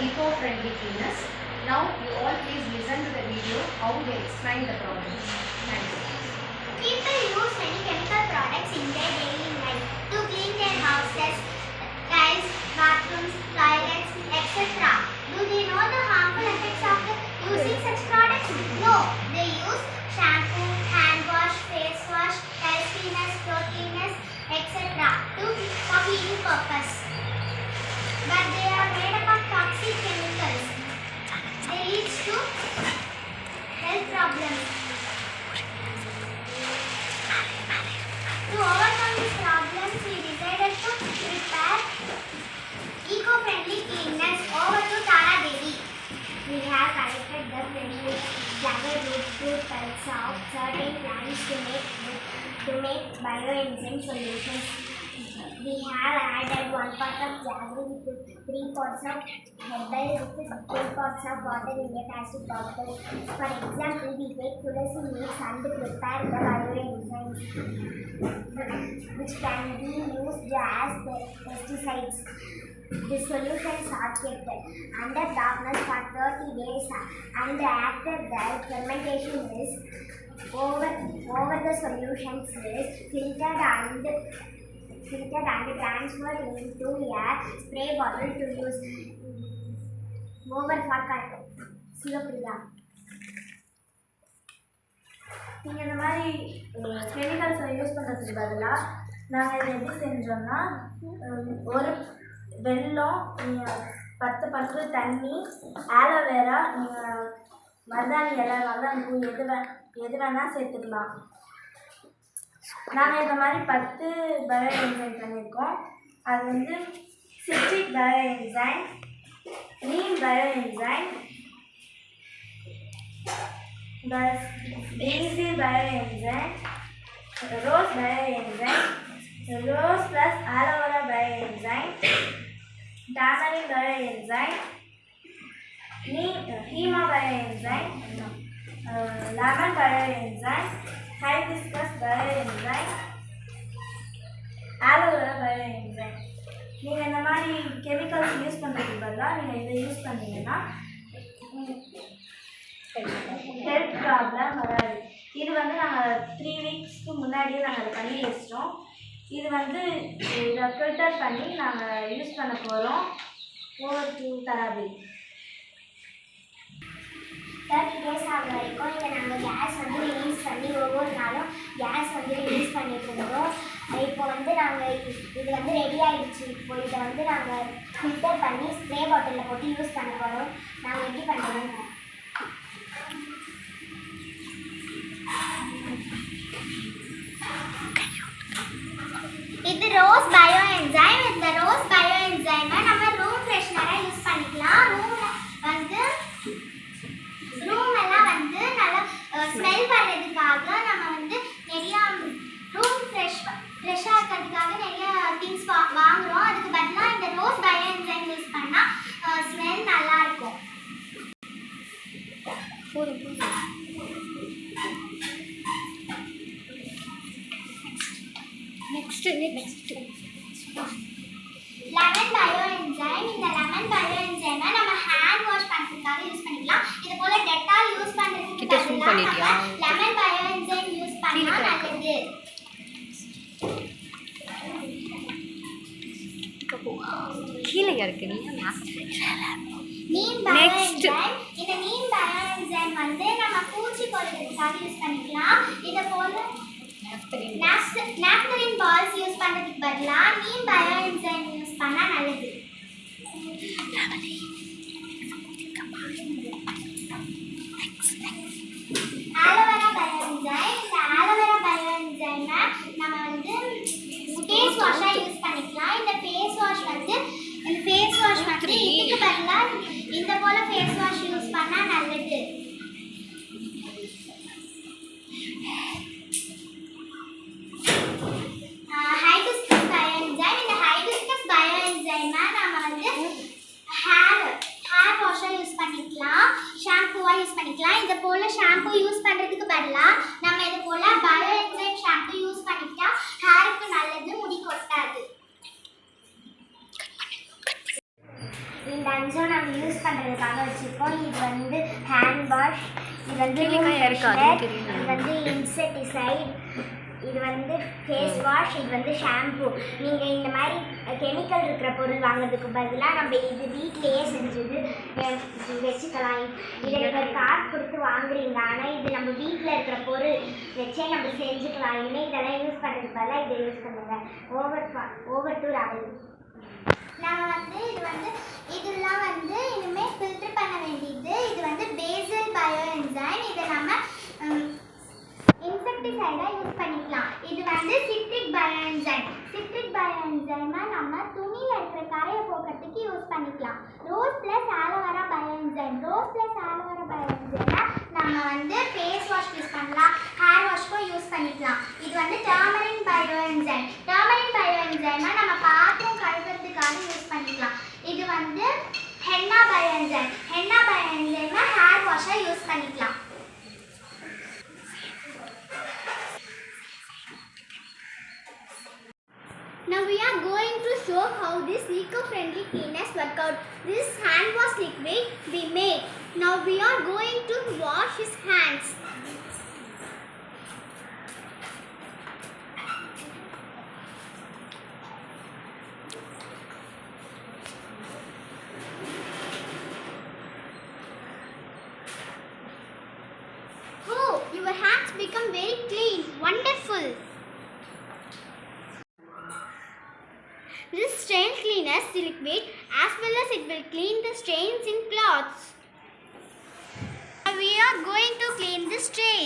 eco-friendly cleaners. Now you all please listen to the video how they explain the problems. Thank you. People use many chemical products in their daily life to clean their houses, tiles, bathrooms, toilets, etc. Do they know the harmful effects of using such products? No. They use shampoo, hand wash, face wash, tile cleaners, floor cleaners, etc. for cleaning purpose. But they are made up of toxic chemicals. They lead to health problems. To overcome these problems, we decided to prepare eco-friendly cleaners. Over to Tara Devi. We have collected the various flower root fruit pulps of certain plants to make bioenzyme solutions. We have added 1 part of jaggery with 3 parts of herbal with 2 parts of water in a plastic bottle. For example, we take tulsi leaves and prepare the bioenzymes, which can be used as pesticides. The solutions are kept under darkness for 30 days, and after that, fermentation is over. The solutions is filtered and transferred into a spray bottle to use. Over for Sivapriya. நீங்கள் இந்த மாதிரி கெமிக்கல்ஸை use பண்ணுறதுக்கு பதிலாக நாங்கள் இதை எப்படி செஞ்சோம்னா ஒரு வெல்லம், நீங்கள் 10 தண்ணி, ஆலோவேரா, நீங்கள் மருதாணி இலை, மருதாணி பூ எது வேணால் சேர்த்துக்கலாம். நாங்கள் இந்த மாதிரி 10 பயோஎன்சைம் பண்ணியிருக்கோம். அது வந்து citric bioenzyme, neem bioenzyme, basil bioenzyme, rose bioenzyme, rose plus aloe vera bioenzyme, tamarind bioenzyme, hema bioenzyme, lemon bioenzyme, hibiscus bioenzyme, aloe vera bioenzyme. நீங்கள் இந்த மாதிரி கெமிக்கல்ஸ் யூஸ் பண்ணுறதுக்கு பதிலாக நீங்கள் இதை யூஸ் பண்ணீங்கன்னா ஹெல்த் ப்ராப்ளம் வராது. இது வந்து நாங்கள் 3 வீக்ஸ்க்கு முன்னாடியே நாங்கள் அதை பண்ணி வச்சிட்டோம். இது வந்து இதை ஃபில்டர் பண்ணி நாங்கள் யூஸ் பண்ண போகிறோம். Over to தராபி. 30 days ஆகிற வரைக்கும் இதை நாங்கள் கேஸ் வந்து ரிலீஸ் பண்ணி ஒவ்வொரு நாளும் கேஸ் வந்து ரிலீஸ் பண்ணிட்டு இருந்தோம். இப்போ வந்து நாங்கள் இது வந்து ரெடி ஆகிடுச்சு. இப்போ இதை வந்து நாங்கள் ஃபில்டர் பண்ணி ஸ்ப்ரே பாட்டிலில் போட்டு யூஸ் பண்ண போகிறோம். நாங்கள் எப்படி பண்ணுறோம்? இது ரோஸ் பயோஎன்சைம். இந்த ரோஸ் பயோஎன்சைமை நம்ம ரூம் ஃப்ரெஷ்னராக யூஸ் பண்ணிக்கலாம். ரூம் எல்லாம் வந்து நல்லா ஸ்மெல் பண்ணுறதுக்காக நம்ம வந்து நிறையா ரூம் ஃப்ரெஷ்ஷாக இருக்கிறதுக்காக நிறைய திங்ஸ் வாங்குகிறோம். அதுக்கு பதிலாக இந்த ரோஸ் பயோஎன்சைம் யூஸ் பண்ணால் ஸ்மெல் நல்லாயிருக்கும். Next. Lemon bioenzyme. இந்த லெமன் பயோஎன்சைமை நம்ம ஹேண்ட் வாஷ் பண்ணுறதுக்காக யூஸ் பண்ணிக்கலாம். இது போல டெட்டால் யூஸ் பண்ணுறதுக்கு பதிலாக லெமன் பயோஎன்சைம் யூஸ் பண்ணால் நல்லது. கீழே இருக்கு நீம் பயோஎன்சைம். இந்த நீம் பயோஎன்சைம் வந்து நம்ம பூச்சி கொல்றதுக்காக யூஸ் பண்ணிக்கலாம். இது போல naphthalene balls யூஸ் பண்ணுறதுக்கு பதிலாக நீம் பயோஎன்சைம் யூஸ் பண்ணால் நல்லது. Aloe vera bioenzyme. இந்த ஆலோவேரா பயோஎன்சைமை நம்ம வந்து ஃபேஸ் வாஷாக யூஸ் பண்ணிக்கலாம். இந்த ஃபேஸ் வாஷ் வந்து இதுக்கு பதிலாக இந்த போல ஃபேஸ் வாஷ் யூஸ் பண்ணால் நல்லது. Hibiscus bioenzyme. இந்த ஹைபிஸ்கஸ் பயோஎன்சைமை நம்ம வந்து ஹேர் வாஷாக யூஸ் பண்ணிக்கலாம், ஷாம்புவாக யூஸ் பண்ணிக்கலாம். இது போல் ஷாம்பு யூஸ் பண்ணுறதுக்கு பதிலாக நம்ம இது போல் பயோஎன்சைம் ஷாம்பு யூஸ் பண்ணிட்டா ஹேருக்கு நல்லது, முடி கொட்டாது. இந்த அஞ்சும் நம்ம யூஸ் வச்சுருக்கோம். இது வந்து ஹேண்ட் வாஷ், இது வந்து இது வந்து இன்செக்டிசைட், இது வந்து ஃபேஸ் வாஷ், இது வந்து ஷாம்பு. நீங்கள் இந்த மாதிரி கெமிக்கல் இருக்கிற பொருள் வாங்குறதுக்கு பதிலாக நம்ம இது வீட்டிலேயே செஞ்சது வச்சுக்கலாம். இதை நீங்கள் காசு கொடுத்து வாங்குறீங்க, ஆனால் இது நம்ம வீட்டில் இருக்கிற பொருள் வச்சே நம்ம செஞ்சுக்கலாம். இனிமேல் இதெல்லாம் யூஸ் பண்ணுறதுக்கு பதிலாக இதை யூஸ் பண்ணுங்கள். ஓவர் டூ ராவல். நம்ம வந்து இதெல்லாம் வந்து இனிமேல் ஃபில்டர் பண்ண வேண்டியது. இது வந்து பேசல் பயோ என்சைம். இதை நம்ம இன்செக்டிசைடாக யூஸ் பண்ணிக்கலாம். இது வந்து citric bio enzyme. Citric bio என்சைமை நம்ம துணியில் இருக்கிற கரையை போக்குறதுக்கு யூஸ் பண்ணிக்கலாம். Rose plus aloe vera bio enzyme. Rose plus aloe vera bio என்சைமை நம்ம வந்து ஃபேஸ் வாஷ் யூஸ் பண்ணலாம், ஹேர் வாஷ்க்கும் யூஸ் பண்ணிக்கலாம். இது வந்து டர்மரின் பயோ என்சைம். டர்மரின் பயோ என்சைமை நம்ம பாத்திரம் கழுவுறதுக்காக யூஸ் பண்ணிக்கலாம். இது வந்து henna bio enzyme. Henna bio என்சைமை ஹேர் வாஷாக யூஸ் பண்ணிக்கலாம். Now we are going to show how this eco-friendly cleaners work out. This hand wash liquid we made. Now we are going to wash his hands. Oh, your hands become very clean. Wonderful. This stain cleaners liquid as well as it will clean the stains in clothes. Now we are going to clean this tray.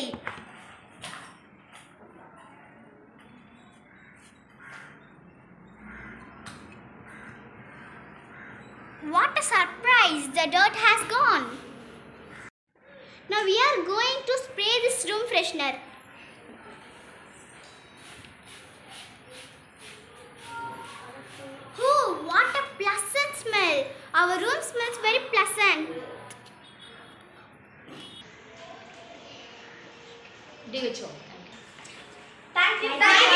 What a surprise! The dirt has gone. Now we are going to spray this room freshener. Oh, what a pleasant smell! Our room smells very pleasant. DHO. Thank you.